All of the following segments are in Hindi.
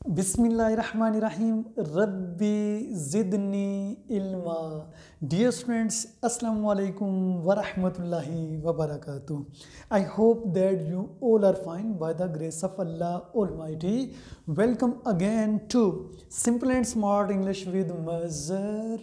बिस्मिल्लाहिर्रहमानिर्रहीम रब्बी ज़िदनी इल्मा। डियर स्टूडेंट्स, अस्सलाम वालेकुम वरहमतुल्लाहि वबरकातुह। I hope that you all are fine by the grace of Allah Almighty. Welcome again to Simple and Smart English with Mazhar.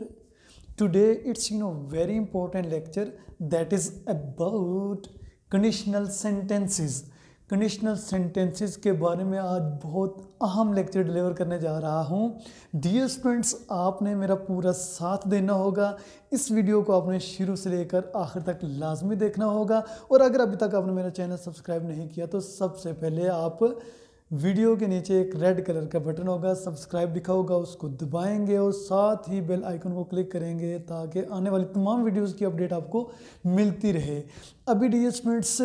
Today it's very important lecture that is about conditional sentences. Conditional sentences के बारे में आज बहुत अहम लेक्चर डिलीवर करने जा रहा हूँ। डियर स्टूडेंट्स, आपने मेरा पूरा साथ देना होगा। इस वीडियो को आपने शुरू से लेकर आखिर तक लाजमी देखना होगा। और अगर अभी तक आपने मेरा चैनल सब्सक्राइब नहीं किया तो सबसे पहले आप वीडियो के नीचे एक रेड कलर का बटन होगा, सब्सक्राइब लिखा होगा, उसको दबाएंगे और साथ ही बेल आइकन को क्लिक करेंगे ताकि आने वाली तमाम वीडियोस की अपडेट आपको मिलती रहे। अभी डियर स्टूडेंट्स,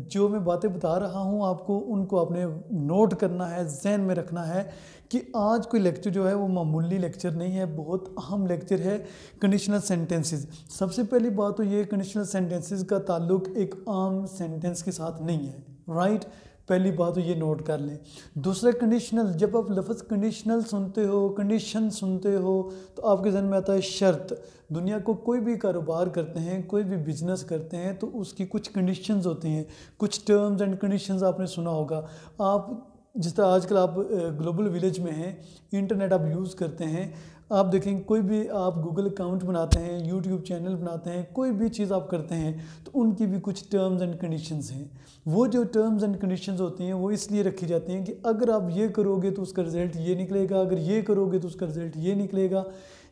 जो मैं बातें बता रहा हूं आपको, उनको आपने नोट करना है, जहन में रखना है कि आज कोई लेक्चर जो है वो मामूली लेक्चर नहीं है, बहुत अहम लेक्चर है। कंडीशनल सेंटेंसेस, सबसे पहली बात तो ये, कंडीशनल सेंटेंसेस का ताल्लुक एक आम सेंटेंस के साथ नहीं है, राइट। पहली बात तो ये नोट कर लें। दूसरा, कंडीशनल, जब आप लफ्ज़ कंडीशनल सुनते हो, कंडीशन सुनते हो, तो आपके जहन में आता है शर्त। दुनिया को कोई भी कारोबार करते हैं, कोई भी बिजनेस करते हैं तो उसकी कुछ कंडीशंस होती हैं, कुछ टर्म्स एंड कंडीशंस आपने सुना होगा। आप जिस तरह आजकल आप ग्लोबल विलेज में हैं, इंटरनेट आप यूज़ करते हैं, आप देखें कोई भी आप गूगल अकाउंट बनाते हैं, यूट्यूब चैनल बनाते हैं, कोई भी चीज़ आप करते हैं तो उनकी भी कुछ टर्म्स एंड कंडीशंस हैं। वो जो टर्म्स एंड कंडीशंस होती हैं वो इसलिए रखी जाती हैं कि अगर आप ये करोगे तो उसका रिज़ल्ट ये निकलेगा, अगर ये करोगे तो उसका रिज़ल्ट ये निकलेगा।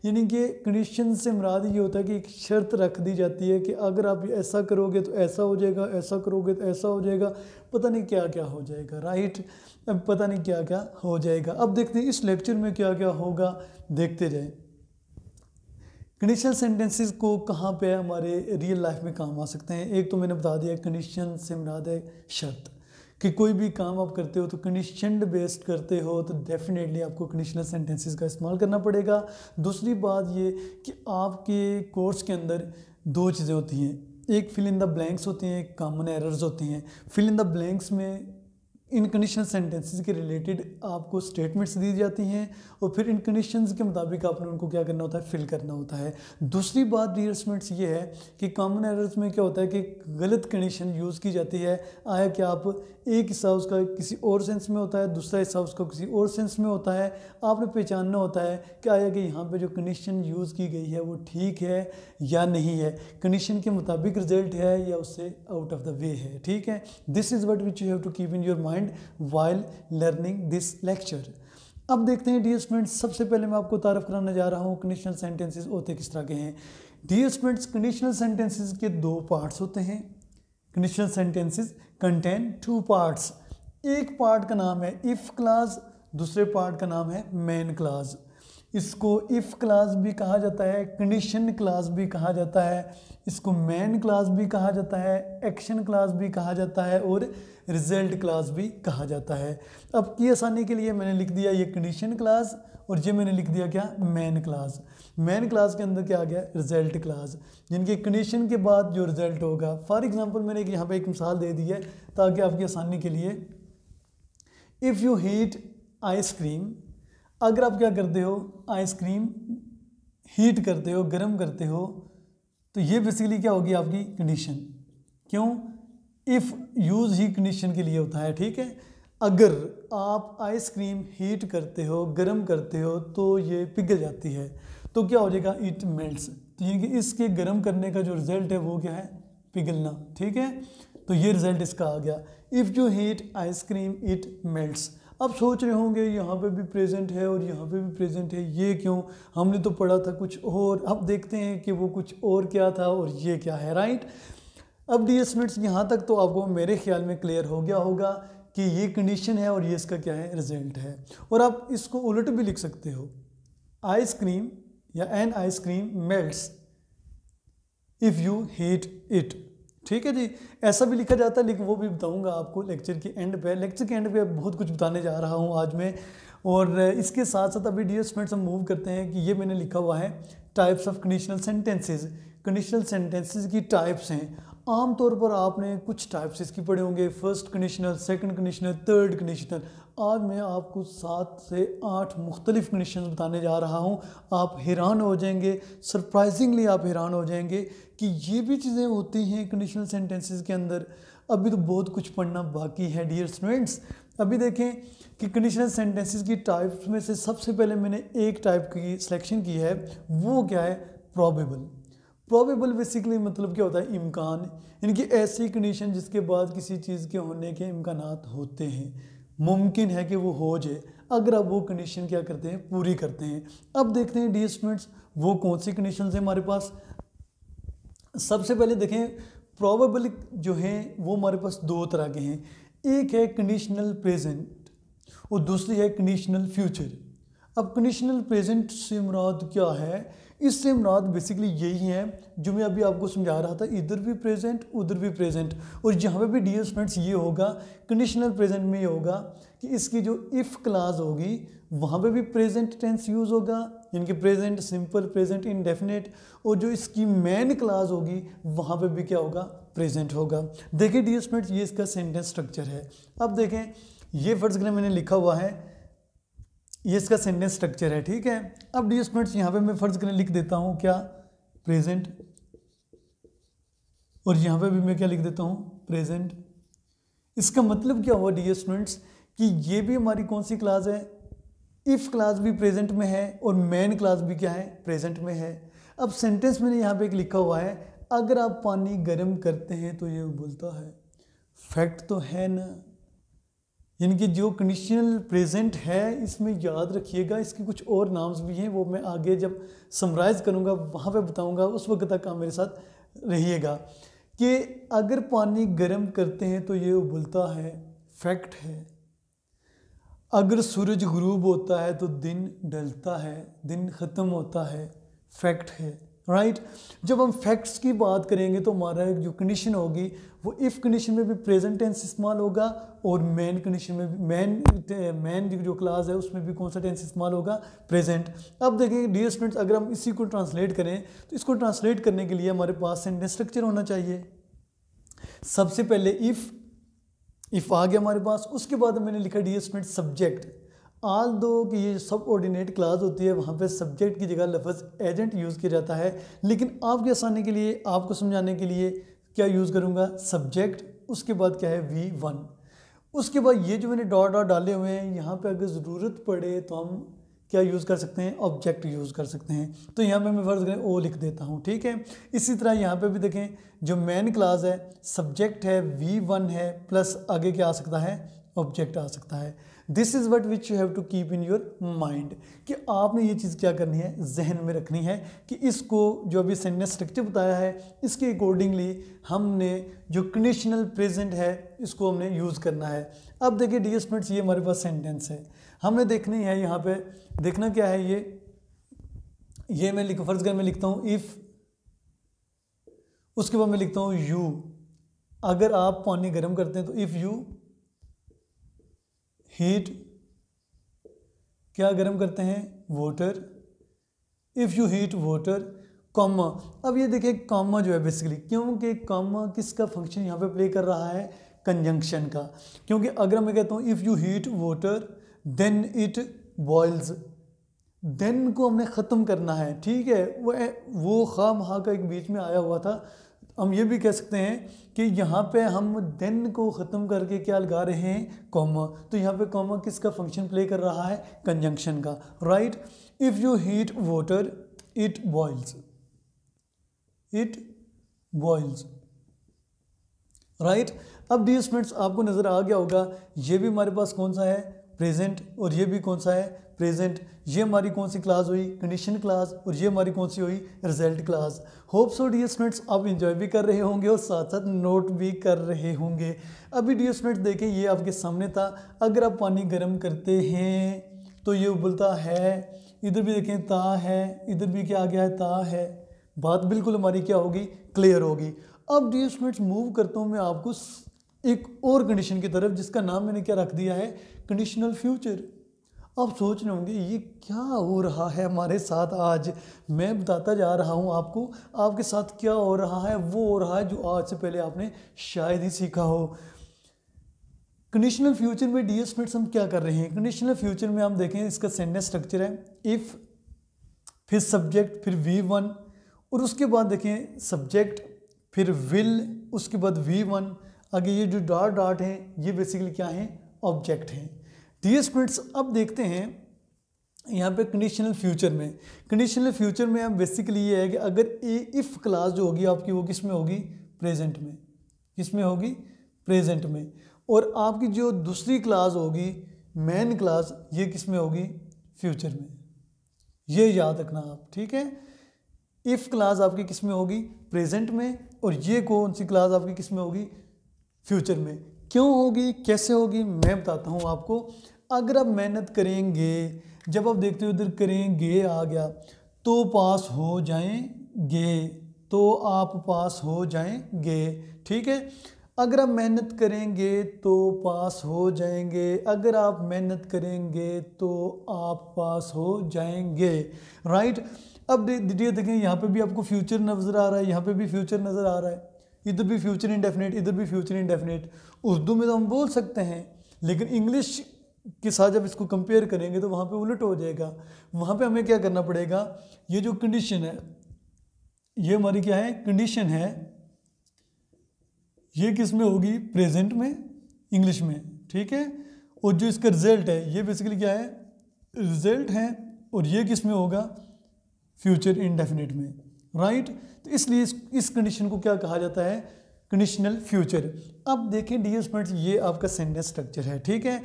यानी कि कंडीशन से मुराद ये होता है कि एक शर्त रख दी जाती है कि अगर आप ऐसा करोगे तो ऐसा हो जाएगा, ऐसा करोगे तो ऐसा हो जाएगा, पता नहीं क्या क्या हो जाएगा, राइट। अब पता नहीं क्या क्या हो जाएगा। अब देखते हैं इस लेक्चर में क्या क्या होगा, देखते जाएं। कंडीशनल सेंटेंसेस को कहाँ पे हमारे रियल लाइफ में काम आ सकते हैं। एक तो मैंने बता दिया, कंडीशन से मुराद है शर्त, कि कोई भी काम आप करते हो तो कंडीशनड बेस्ड करते हो तो डेफिनेटली आपको कंडीशनल सेंटेंसेस का इस्तेमाल करना पड़ेगा। दूसरी बात ये कि आपके कोर्स के अंदर दो चीज़ें होती हैं, एक फिल इन द ब्लैंक्स होती हैं, एक कॉमन एरर्स होती हैं। फिल इन द ब्लैंक्स में इन कंडीशनल सेंटेंसेस के रिलेटेड आपको स्टेटमेंट्स दी जाती हैं और फिर इन कंडीशंस के मुताबिक आपने उनको क्या करना होता है, फिल करना होता है। दूसरी बात डियर स्टूडेंट्स ये है कि कॉमन एरर्स में क्या होता है कि गलत कंडीशन यूज़ की जाती है। आया कि आप एक हिस्सा उसका किसी और सेंस में होता है, दूसरा हिस्सा उसका किसी और सेंस में होता है। आपने पहचानना होता है कि आया कि यहाँ पे जो कंडीशन यूज़ की गई है वो ठीक है या नहीं है, कंडीशन के मुताबिक रिजल्ट है या उससे आउट ऑफ द वे है, ठीक है। This is what which you have to keep in your mind while learning this lecture। अब देखते हैं डियर स्टूडेंट्स, सबसे पहले मैं आपको तारफ़ कराने जा रहा हूँ कंडीशनल सेंटेंसेस होते किस तरह के हैं। डियर स्टूडेंट्स, कंडीशनल सेंटेंसेस के दो पार्ट्स होते हैं। Conditional sentences contain two parts. एक पार्ट का नाम है इफ़ क्लाज, दूसरे पार्ट का नाम है मेन क्लाज। इसको इफ़ क्लास भी कहा जाता है, कंडीशन क्लास भी कहा जाता है, इसको मेन क्लास भी कहा जाता है, एक्शन क्लास भी कहा जाता है और रिजल्ट क्लास भी कहा जाता है। अब की आसानी के लिए मैंने लिख दिया ये कंडीशन क्लास और ये मैंने लिख दिया क्या, मेन क्लास। मेन क्लास के अंदर क्या आ गया, रिजल्ट क्लास, जिनकी कंडीशन के बाद जो रिजल्ट होगा। फॉर एग्जांपल मैंने यहाँ पे एक मिसाल दे दी है ताकि आपकी आसानी के लिए। इफ़ यू हीट आइसक्रीम, अगर आप क्या करते हो, आइसक्रीम हीट करते हो, गर्म करते हो, तो ये बेसिकली क्या होगी आपकी कंडीशन। क्यों, इफ़ यूज़ ही कंडीशन के लिए होता है, ठीक है। अगर आप आइसक्रीम हीट करते हो, गर्म करते हो, तो ये पिघल जाती है, तो क्या हो जाएगा, इट मेल्ट्स। तो यानी कि इसके गर्म करने का जो रिजल्ट है वो क्या है, पिघलना, ठीक है। तो ये रिजल्ट इसका आ गया, if you heat ice cream it melts. अब सोच रहे होंगे यहाँ पे भी प्रेजेंट है और यहाँ पे भी प्रेजेंट है, ये क्यों, हमने तो पढ़ा था कुछ और। अब देखते हैं कि वो कुछ और क्या था और ये क्या है, राइट। अब डियर स्टूडेंट्स, यहाँ तक तो आपको मेरे ख्याल में क्लियर हो गया होगा कि ये कंडीशन है और ये इसका क्या है, रिजल्ट है। और आप इसको उलट भी लिख सकते हो, आइसक्रीम या an ice cream melts if you heat it, ठीक है जी। ऐसा भी लिखा जाता है, लेकिन वो भी बताऊंगा आपको लेक्चर के एंड पे। लेक्चर के एंड पे बहुत कुछ बताने जा रहा हूँ आज मैं। और इसके साथ साथ अभी डियर स्टूडेंट्स हम मूव करते हैं कि ये मैंने लिखा हुआ है types of conditional sentences. Conditional sentences की टाइप्स हैं। आमतौर पर आपने कुछ टाइप्स इसकी पढ़े होंगे, first conditional, second conditional, third conditional. आज मैं आपको 7 से 8 मुख्तलिफ कंडीशंस बताने जा रहा हूँ। आप हैरान हो जाएंगे, सरप्राइजिंगली आप हैरान हो जाएंगे कि ये भी चीज़ें होती हैं कंडीशनल सेंटेंसेस के अंदर। अभी तो बहुत कुछ पढ़ना बाकी है डियर स्टूडेंट्स। अभी देखें कि कंडीशनल सेंटेंसेस की टाइप्स में से सबसे पहले मैंने एक टाइप की सिलेक्शन की है, वो क्या है, प्रोबेबल। प्रोबेबल बेसिकली मतलब क्या होता है, इम्कान, यानी कि ऐसी कंडीशन जिसके बाद किसी चीज़ के होने के इम्कानात होते हैं, मुमकिन है कि वो हो जाए अगर आप वो कंडीशन क्या करते हैं, पूरी करते हैं। अब देखते हैं डियर स्टूडेंट्स वो कौन सी कंडीशन है हमारे पास। सबसे पहले देखें प्रोबेबल जो हैं वो हमारे पास दो तरह के हैं, एक है कंडीशनल प्रेजेंट और दूसरी है कंडीशनल फ्यूचर। अब कंडीशनल प्रेजेंट से मुराद क्या है, इससे मुराद बेसिकली यही है जो मैं अभी आपको समझा रहा था, इधर भी प्रेजेंट उधर भी प्रेजेंट। और यहाँ पे भी डियर स्टूडेंट्स ये होगा कंडीशनल प्रेजेंट में ये होगा कि इसकी जो इफ़ क्लास होगी वहाँ पे भी प्रेजेंट टेंस यूज़ होगा, यानी कि प्रेजेंट सिंपल, प्रेजेंट इंडेफिनेट, और जो इसकी मेन क्लास होगी वहाँ पे भी क्या होगा, प्रेजेंट होगा। देखिए डियर स्टूडेंट्स ये इसका सेंटेंस स्ट्रक्चर है। अब देखें ये फर्ज करें मैंने लिखा हुआ है, ये इसका सेंटेंस स्ट्रक्चर है, ठीक है। अब डियर स्टूडेंट्स यहाँ पे मैं फर्ज करें लिख देता हूँ क्या, प्रेजेंट, और यहाँ पे भी मैं क्या लिख देता हूँ, प्रेजेंट। इसका मतलब क्या हुआ डियर स्टूडेंट्स कि ये भी हमारी कौन सी क्लास है, इफ़ क्लास भी प्रेजेंट में है और मेन क्लास भी क्या है, प्रेजेंट में है। अब सेंटेंस मैंने यहाँ पे एक लिखा हुआ है, अगर आप पानी गर्म करते हैं तो ये उबलता है। फैक्ट तो है ना, यानी कि जो कंडीशनल प्रेजेंट है इसमें याद रखिएगा इसके कुछ और नाम्स भी हैं, वो मैं आगे जब समराइज करूँगा वहाँ पे बताऊँगा, उस वक्त तक आप मेरे साथ रहिएगा। कि अगर पानी गर्म करते हैं तो ये उबलता है, फैक्ट है। अगर सूरज गुरूब होता है तो दिन ढलता है, दिन ख़त्म होता है, फैक्ट है, राइट। जब हम फैक्ट्स की बात करेंगे तो हमारा जो कंडीशन होगी वो इफ़ कंडीशन में भी प्रेजेंट टेंस इस्तेमाल होगा और मेन कंडीशन में भी मेन जो क्लास है उसमें भी कौन सा टेंस इस्तेमाल होगा, प्रेजेंट। अब देखेंगे डियर स्टूडेंट्स अगर हम इसी को ट्रांसलेट करें तो इसको ट्रांसलेट करने के लिए हमारे पास सेंटेंस स्ट्रक्चर होना चाहिए। सबसे पहले इफ़ आ गया हमारे पास, उसके बाद मैंने लिखा डियर स्टूडेंट सब्जेक्ट। आल दो कि ये सब ऑर्डिनेट क्लास होती है, वहाँ पे सब्जेक्ट की जगह लफ्ज़ एजेंट यूज़ किया जाता है, लेकिन आपके आसानी के लिए, आपको समझाने के लिए क्या यूज़ करूँगा, सब्जेक्ट, उसके बाद क्या है V1। उसके बाद ये जो मैंने डॉट डॉट डाले हुए हैं यहाँ पे अगर ज़रूरत पड़े तो हम क्या यूज़ कर सकते हैं, ऑब्जेक्ट यूज़ कर सकते हैं। तो यहाँ पे मैं फ़र्ज़ करें ओ लिख देता हूँ, ठीक है। इसी तरह यहाँ पे भी देखें जो मेन क्लास है सब्जेक्ट है, V1 है, प्लस आगे क्या आ सकता है, ऑब्जेक्ट आ सकता है। This is what which you have to keep in your mind, कि आपने ये चीज़ क्या करनी है, जहन में रखनी है कि इसको जो अभी सेंटेंस स्ट्रक्चर बताया है इसके अकॉर्डिंगली हमने जो कंडीशनल प्रेजेंट है इसको हमने यूज़ करना है। अब देखिए डियर स्टूडेंट्स ये हमारे पास सेंटेंस है, हमने देखनी है यहाँ पे, देखना क्या है, ये मैं फर्ज कर मैं लिखता हूँ इफ़, उसके बाद मैं लिखता हूँ यू। अगर आप पानी गर्म करते हैं तो इफ़ यू हीट, क्या गर्म करते हैं, water, if you heat water, comma. अब ये देखिए कॉमा जो है बेसिकली, क्योंकि कॉमा किसका फंक्शन यहाँ पे प्ले कर रहा है, कंजंक्शन का। क्योंकि अगर मैं कहता हूँ if you heat water then it boils, then को हमने ख़त्म करना है, ठीक है। वो खामखा का एक बीच में आया हुआ था, हम ये भी कह सकते हैं कि यहाँ पे हम देन को ख़त्म करके क्या लगा रहे हैं, कॉमा। तो यहाँ पे कॉमा किसका फंक्शन प्ले कर रहा है, कंजंक्शन का, right. If you heat water it boils, it boils, right. अब डियर स्टूडेंट्स आपको नज़र आ गया होगा ये भी हमारे पास कौन सा है, प्रेजेंट, और ये भी कौन सा है, प्रेजेंट। ये हमारी कौन सी क्लास हुई, कंडीशन क्लास, और ये हमारी कौन सी हुई, result class. Hope so dear students आप इंजॉय भी कर रहे होंगे और साथ साथ नोट भी कर रहे होंगे। अभी डियर स्टूडेंट्स देखें ये आपके सामने था, अगर आप पानी गर्म करते हैं तो ये उबलता है, इधर भी देखें ता है, इधर भी क्या आ गया है, ता है। बात बिल्कुल हमारी क्या होगी, क्लियर होगी। अब डियर स्टूडेंट्स मूव करता हूँ मैं आपको एक और कंडीशन की तरफ जिसका नाम मैंने क्या रख दिया है, कंडीशनल फ्यूचर। आप सोच रहे होंगे ये क्या हो रहा है हमारे साथ, आज मैं बताता जा रहा हूँ आपको आपके साथ क्या हो रहा है, वो हो रहा है जो आज से पहले आपने शायद ही सीखा हो। कंडीशनल फ्यूचर में डियर स्टूडेंट्स हम क्या कर रहे हैं? कंडीशनल फ्यूचर में हम देखें इसका सेंटेंस स्ट्रक्चर है इफ़, फिर सब्जेक्ट, फिर V1, और उसके बाद देखें सब्जेक्ट, फिर विल, उसके बाद V1, आगे ये जो डॉट डॉट है ये बेसिकली क्या है? ऑब्जेक्ट हैं। डियर स्टूडेंट्स अब देखते हैं यहाँ पे कंडीशनल फ्यूचर में। कंडीशनल फ्यूचर में हम बेसिकली ये है कि अगर इफ़ क्लास जो होगी आपकी वो किस में होगी? प्रेजेंट में। किस में होगी? प्रेजेंट में। और आपकी जो दूसरी क्लास होगी मेन क्लास, ये किस में होगी? फ्यूचर में। ये याद रखना आप, ठीक है। इफ़ क्लास आपकी किस में होगी? प्रेजेंट में, और ये कौन सी क्लास आपकी किस में होगी? फ्यूचर में। क्यों होगी, कैसे होगी, मैं बताता हूँ आपको। अगर आप मेहनत करेंगे, जब आप देखते हो इधर करेंगे आ गया, तो पास हो जाएंगे, तो आप पास हो जाएंगे, ठीक है। अगर आप मेहनत करेंगे तो पास हो जाएंगे, अगर आप मेहनत करेंगे तो आप पास हो जाएंगे, राइट। अब देखें यहाँ पे भी आपको फ्यूचर नज़र आ रहा है, यहाँ पे भी फ्यूचर नज़र आ रहा है, इधर भी फ्यूचर इंडेफिनिट, इधर भी फ्यूचर इंडेफिनिट। उर्दू में तो हम बोल सकते हैं, लेकिन इंग्लिश के साथ जब इसको कंपेयर करेंगे तो वहाँ पे उलट हो जाएगा। वहाँ पे हमें क्या करना पड़ेगा? ये जो कंडीशन है, ये हमारी क्या है? कंडीशन है। ये किस में होगी? प्रेजेंट में, इंग्लिश में, ठीक है। और जो इसका रिजल्ट है ये बेसिकली क्या है? रिजल्ट है। और ये किस में होगा? फ्यूचर इंडेफिनिट में, राइट। तो इसलिए इस कंडीशन को क्या कहा जाता है? Conditional future. अब देखें डियर स्टूडेंट्स, ये आपका सेंटेंस स्ट्रक्चर है, ठीक है।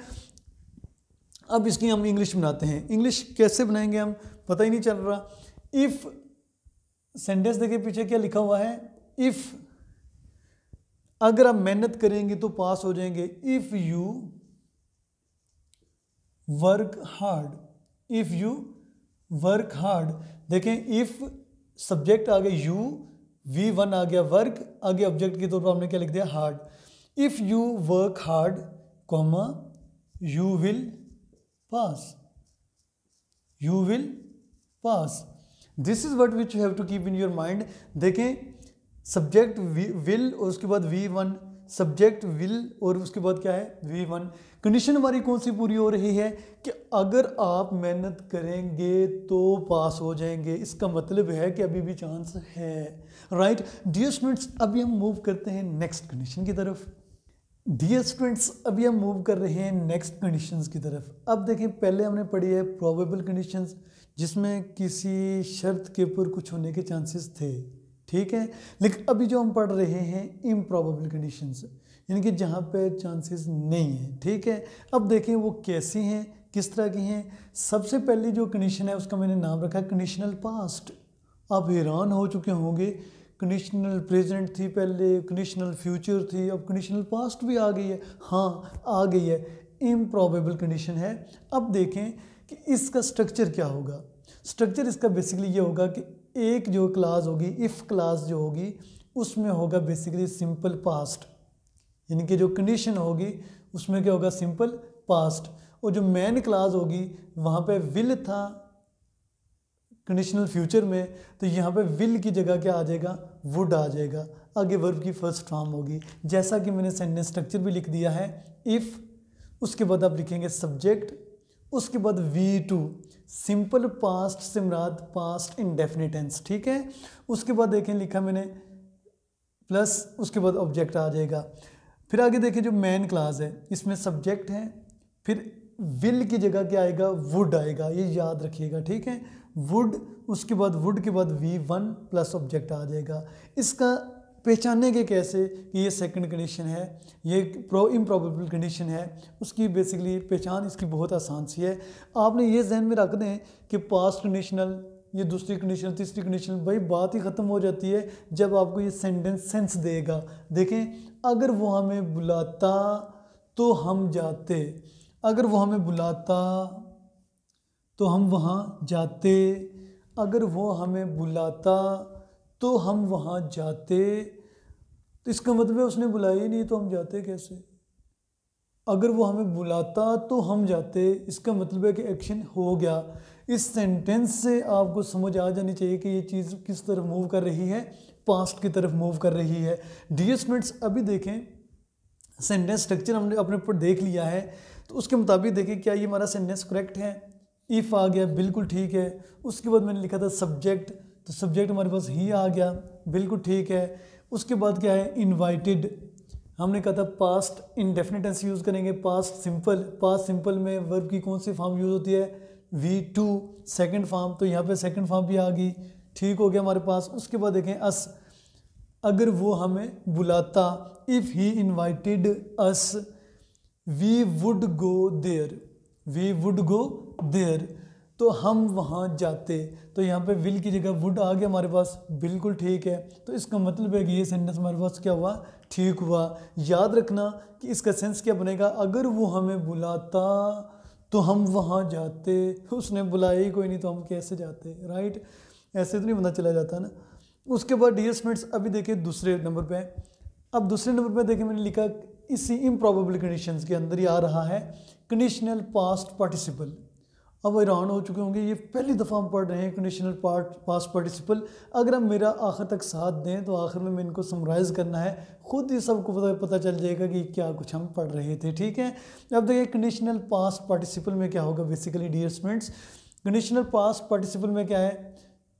अब इसकी हम इंग्लिश बनाते हैं। इंग्लिश कैसे बनाएंगे हम, पता ही नहीं चल रहा। इफ़, सेंटेंस देखिए पीछे क्या लिखा हुआ है? इफ़, अगर आप मेहनत करेंगे तो पास हो जाएंगे। If you work hard, if you work hard. देखें इफ़ सब्जेक्ट आ गया यू, V1 आ गया वर्क, आगे ऑब्जेक्ट के तौर पर हमने क्या लिख दिया? Hard. If you work hard, comma, you will pass, you will pass. This is what which you have to keep in your mind. देखें सब्जेक्ट विल और उसके बाद V1, सब्जेक्ट विल और उसके बाद क्या है? V1। कंडीशन हमारी कौन सी पूरी हो रही है? कि अगर आप मेहनत करेंगे तो पास हो जाएंगे। इसका मतलब है कि अभी भी चांस है, राइट। डियर स्टूडेंट्स अभी हम मूव करते हैं नेक्स्ट कंडीशन की तरफ। डियर स्टूडेंट्स अभी हम मूव कर रहे हैं नेक्स्ट कंडीशंस की तरफ। अब देखें पहले हमने पढ़ी है प्रोबेबल कंडीशंस, जिसमें किसी शर्त के ऊपर कुछ होने के चांसेस थे, ठीक है। लेकिन अभी जो हम पढ़ रहे हैं इम्प्रॉबेबल कंडीशंस, यानी कि जहाँ पे चांसेस नहीं है, ठीक है। अब देखें वो कैसी हैं, किस तरह की हैं। सबसे पहली जो कंडीशन है उसका मैंने नाम रखा कंडीशनल पास्ट। आप हैरान हो चुके होंगे, कंडीशनल प्रेजेंट थी पहले, कंडीशनल फ्यूचर थी, अब कंडीशनल पास्ट भी आ गई है। हाँ आ गई है, इम्प्रॉबेबल कंडीशन है। अब देखें कि इसका स्ट्रक्चर क्या होगा। स्ट्रक्चर इसका बेसिकली ये होगा कि एक जो क्लास होगी, इफ़ क्लास जो होगी, उसमें होगा बेसिकली सिंपल पास्ट, यानी कि जो कंडीशन होगी उसमें क्या होगा? Simple past. और जो मेन क्लास होगी वहाँ पे विल था कंडीशनल फ्यूचर में, तो यहाँ पे विल की जगह क्या आ जाएगा? वुड आ जाएगा। आगे वर्ब की फर्स्ट फॉर्म होगी, जैसा कि मैंने सेंटेंस स्ट्रक्चर भी लिख दिया है। इफ़, उसके बाद आप लिखेंगे सब्जेक्ट, उसके बाद V2, सिंपल पास्ट से मुराद पास्ट इंडेफिनिट टेंस, ठीक है। उसके बाद देखें लिखा मैंने प्लस, उसके बाद ऑब्जेक्ट आ जाएगा। फिर आगे देखें जो मेन क्लास है इसमें सब्जेक्ट है, फिर विल की जगह क्या आएगा? वुड आएगा, ये याद रखिएगा, ठीक है। वुड, उसके बाद वुड के बाद V1 प्लस ऑब्जेक्ट आ जाएगा। इसका पहचानेंगे कैसे कि ये सेकंड कंडीशन है, ये इम्प्रॉबेबल कंडीशन है? उसकी बेसिकली पहचान इसकी बहुत आसान सी है। आपने ये जहन में रख दें कि पास्ट कंडीशनल, ये दूसरी कंडीशन, तीसरी कंडीशन, भाई बात ही ख़त्म हो जाती है जब आपको ये सेंटेंस सेंस देगा। देखें, अगर वो हमें बुलाता तो हम जाते, अगर वो हमें बुलाता तो हम वहाँ जाते, अगर वो हमें बुलाता तो हम वहाँ जाते। तो इसका मतलब है उसने बुलाया ही नहीं तो हम जाते कैसे? अगर वो हमें बुलाता तो हम जाते, इसका मतलब है कि एक्शन हो गया। इस सेंटेंस से आपको समझ आ जानी चाहिए कि ये चीज़ किस तरफ मूव कर रही है? पास्ट की तरफ मूव कर रही है। डियर स्टूडेंट्स अभी देखें सेंटेंस स्ट्रक्चर हमने अपने ऊपर देख लिया है, तो उसके मुताबिक देखें क्या ये हमारा सेंटेंस करेक्ट है। इफ़ आ गया, बिल्कुल ठीक है। उसके बाद मैंने लिखा था सब्जेक्ट, तो सब्जेक्ट हमारे पास ही आ गया, बिल्कुल ठीक है। उसके बाद क्या है, इनवाइटेड, हमने कहा था पास्ट इंडेफिनिट टेंस यूज़ करेंगे। पास्ट सिंपल में वर्ब की कौन सी फॉर्म यूज़ होती है, V2 सेकंड फॉर्म, तो यहाँ पे सेकंड फॉर्म भी आ गई, ठीक हो गया हमारे पास। उसके बाद देखें अस, अगर वो हमें बुलाता, if he invited us we would go there, we would go there, तो हम वहाँ जाते। तो यहाँ पे विल की जगह वुड आ गया हमारे पास, बिल्कुल ठीक है। तो इसका मतलब है कि ये सेंटेंस हमारे पास क्या हुआ, ठीक हुआ। याद रखना कि इसका सेंस क्या बनेगा, अगर वो हमें बुलाता तो हम वहाँ जाते, उसने बुलाया ही कोई नहीं तो हम कैसे जाते, राइट। ऐसे तो नहीं बंदा चला जाता ना। उसके बाद डियर स्टूडेंट्स अभी देखिए दूसरे नंबर पे। अब दूसरे नंबर पे देखिए मैंने लिखा इसी इम्प्रॉबेबल कंडीशंस के अंदर ही आ रहा है कंडीशनल पास्ट पार्टिसिपल। अब हैरान हो चुके होंगे, ये पहली दफ़ा हम पढ़ रहे हैं कंडीशनल पास्ट पार्टिसिपल। अगर आप मेरा आखिर तक साथ दें तो आखिर में मैं इनको समराइज़ करना है, खुद ही सबको पता चल जाएगा कि क्या कुछ हम पढ़ रहे थे, ठीक है। अब देखिए कंडीशनल पास्ट पार्टिसिपल में क्या होगा basically dear students, conditional past participle में क्या है,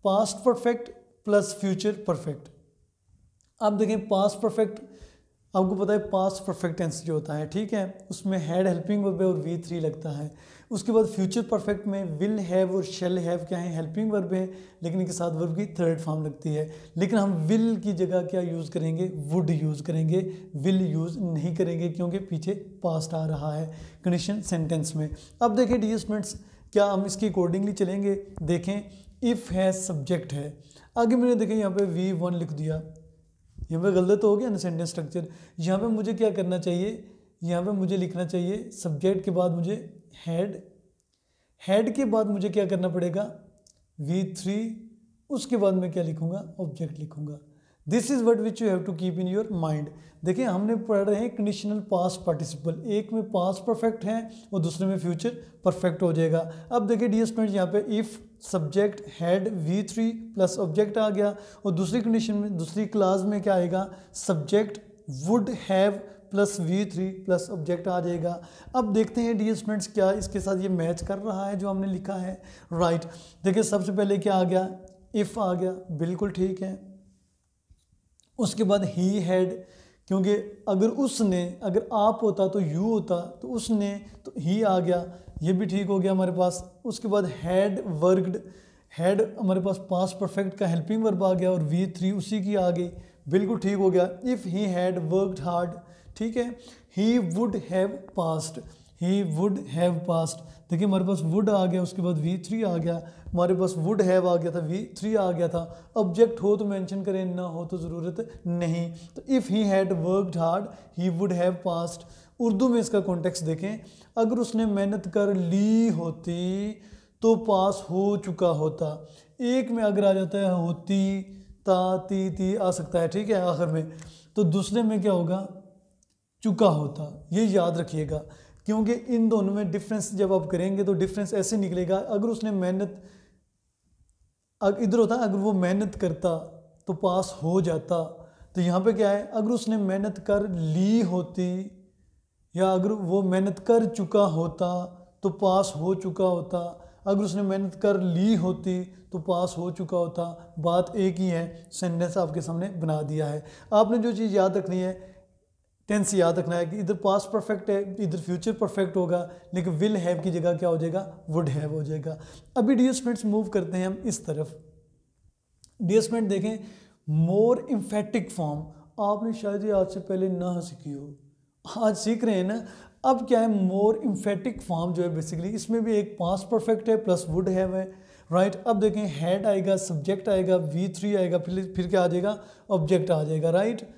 past perfect plus future perfect. अब देखें पास्ट परफेक्ट, आपको पता है पास्ट परफेक्ट टेंस जो होता है, ठीक है, उसमें हैड हेल्पिंग वर्ब है और V3 लगता है। उसके बाद फ्यूचर परफेक्ट में विल हैव और शेल हैव क्या है, हेल्पिंग वर्ब है, लेकिन इनके साथ वर्ब की थर्ड फॉर्म लगती है। लेकिन हम विल की जगह क्या यूज़ करेंगे, वुड यूज़ करेंगे, विल यूज़ नहीं करेंगे क्योंकि पीछे पास्ट आ रहा है कंडीशन सेंटेंस में। अब देखें डियर स्टूडेंट्स, क्या हम इसके अकॉर्डिंगली चलेंगे। देखें इफ़ है सब्जेक्ट है, आगे मैंने देखें यहाँ पे V1 लिख दिया, यहाँ पे गलत हो गया ना सेंटेंस स्ट्रक्चर। यहाँ पे मुझे क्या करना चाहिए, यहाँ पे मुझे लिखना चाहिए सब्जेक्ट के बाद मुझे हेड के बाद मुझे क्या करना पड़ेगा, V3, उसके बाद मैं क्या लिखूँगा, ऑब्जेक्ट लिखूँगा। This is word which you have to keep in your mind. देखिए हमने पढ़ रहे हैं कंडीशनल पास्ट पार्टिसिपल, एक में पास्ट परफेक्ट है और दूसरे में फ्यूचर परफेक्ट हो जाएगा। अब देखिए डियर स्टूडेंट्स यहाँ पे if subject had V3 plus object आ गया, और दूसरी कंडीशन में दूसरी क्लास में क्या आएगा, subject would have plus V3 plus object आ जाएगा। अब देखते हैं डियर स्टूडेंट्स क्या इसके साथ ये मैच कर रहा है जो हमने लिखा है, राइट। देखिए सबसे पहले क्या आ गया, इफ़ आ गया, बिल्कुल ठीक है। उसके बाद ही हैड, क्योंकि अगर आप होता तो यू होता, तो उसने तो ही आ गया, ये भी ठीक हो गया हमारे पास। उसके बाद हैड वर्कड, हैड हमारे पास पास्ट परफेक्ट का हेल्पिंग वर्ब आ गया और V3 उसी की आ गई, बिल्कुल ठीक हो गया। If he had worked hard, ठीक है। ही would have past, he would have past, देखिए हमारे पास वुड आ गया, उसके बाद V3 आ गया, हमारे पास वुड हैव आ गया था, V3 आ गया था। ऑब्जेक्ट हो तो मेंशन करें, ना हो तो ज़रूरत नहीं। तो if he had worked hard he would have past. Urdu में इसका कॉन्टेक्स्ट देखें, अगर उसने मेहनत कर ली होती तो पास हो चुका होता। एक में अगर आ जाता है होती, ता ती आ सकता है, ठीक है, आखिर में। तो दूसरे में क्या होगा, चुका होता। ये याद रखिएगा क्योंकि इन दोनों में डिफरेंस जब आप करेंगे तो डिफरेंस ऐसे निकलेगा, अगर उसने मेहनत, इधर होता अगर वो मेहनत करता तो पास हो जाता, तो यहाँ पे क्या है, अगर उसने मेहनत कर ली होती या अगर वो मेहनत कर चुका होता तो पास हो चुका होता। अगर उसने मेहनत कर ली होती तो पास हो चुका होता। बात एक ही है, सेंटेंस आपके सामने बना दिया है। आपने जो चीज़ याद रखनी है, टेंस याद रखना है कि इधर पास्ट परफेक्ट है, इधर फ्यूचर परफेक्ट होगा, लेकिन विल हैव की जगह क्या हो जाएगा, वुड हैव हो जाएगा। अभी डियर स्टूडेंट्स मूव करते हैं हम इस तरफ। डियर स्टूडेंट देखें, मोर इम्फेटिक फॉर्म आपने शायद ये आज से पहले ना सीखी हो, आज सीख रहे हैं ना। अब क्या है, मोर इम्फेटिक फॉर्म जो है बेसिकली इसमें भी एक पास्ट परफेक्ट है प्लस वुड हैव है, राइट। अब देखें हेड आएगा, सब्जेक्ट आएगा, V3 आएगा, फिर क्या आ जाएगा, ऑब्जेक्ट आ जाएगा, राइट।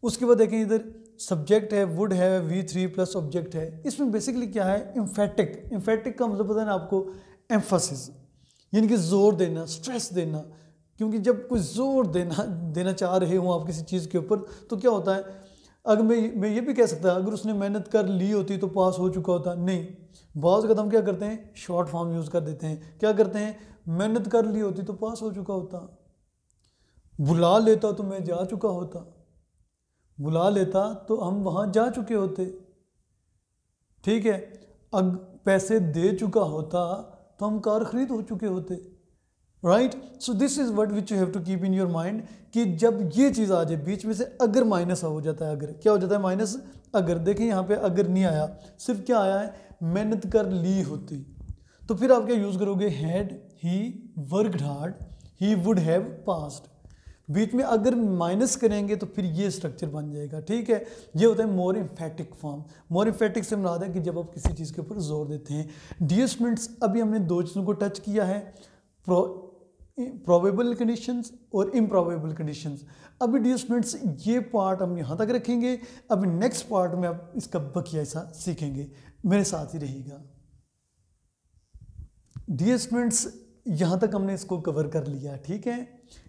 उसके बाद देखें इधर सब्जेक्ट है, वुड है, V3 प्लस ऑब्जेक्ट है। इसमें बेसिकली क्या है, इम्फेटिक का मतलब पता है ना आपको, एम्फसिस, यानी कि जोर देना, स्ट्रेस देना। क्योंकि जब कोई जोर देना चाह रहे हो आप किसी चीज़ के ऊपर तो क्या होता है, अगर मैं ये भी कह सकता अगर उसने मेहनत कर ली होती तो पास हो चुका होता, नहीं। बहुत ज़्यादा हम क्या करते हैं, शॉर्ट फॉर्म यूज़ कर देते हैं। क्या करते हैं, मेहनत कर ली होती तो पास हो चुका होता, बुला लेता तो मैं जा चुका होता, बुला लेता तो हम वहाँ जा चुके होते, ठीक है। अग पैसे दे चुका होता तो हम कार खरीद हो चुके होते, right. So this is what which you have to keep in your mind कि जब ये चीज़ आ जाए बीच में से, अगर माइनस हो जाता है, अगर क्या हो जाता है माइनस, अगर देखिए यहाँ पे अगर नहीं आया, सिर्फ क्या आया है, मेहनत कर ली होती, तो फिर आप क्या यूज़ करोगे, had he worked hard he would have passed. बीच में अगर माइनस करेंगे तो फिर ये स्ट्रक्चर बन जाएगा, ठीक है। ये होता है मोर एम्फेटिक फॉर्म। मोर एम्फेटिक से मुराद है कि जब आप किसी चीज़ के ऊपर जोर देते हैं। डियर स्टूडेंट्स, अभी हमने दो चीज़ों को टच किया है, प्रोबेबल कंडीशंस और इम्प्रॉबेबल कंडीशंस। अभी डियर स्टूडेंट्स ये पार्ट हम यहाँ तक रखेंगे, अभी नेक्स्ट पार्ट में आप इसका बकिया हिस्सा सीखेंगे, मेरे साथ ही रहिएगा। डियर स्टूडेंट्स, यहाँ तक हमने इसको कवर कर लिया, ठीक है।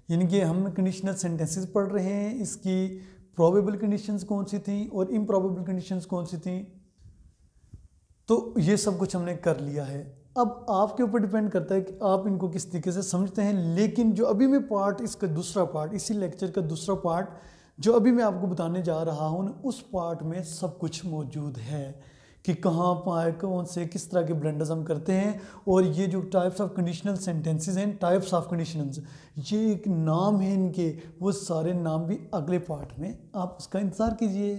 यानी कि हम कंडीशनल सेंटेंसेस पढ़ रहे हैं, इसकी प्रोबेबल कंडीशंस कौन सी थी और इम्प्रॉबेबल कंडीशंस कौन सी थी, तो ये सब कुछ हमने कर लिया है। अब आपके ऊपर डिपेंड करता है कि आप इनको किस तरीके से समझते हैं। लेकिन जो अभी मैं पार्ट, इसका दूसरा पार्ट, इसी लेक्चर का दूसरा पार्ट जो अभी मैं आपको बताने जा रहा हूँ, उस पार्ट में सब कुछ मौजूद है कि कहाँ पाए, कौन से, किस तरह के ब्लेंडर्स हम करते हैं। और ये जो टाइप्स ऑफ कंडीशनल सेंटेंसेस हैं, टाइप्स ऑफ कंडीशनल्स, ये एक नाम है इनके, वो सारे नाम भी अगले पार्ट में आप उसका इंतज़ार कीजिए।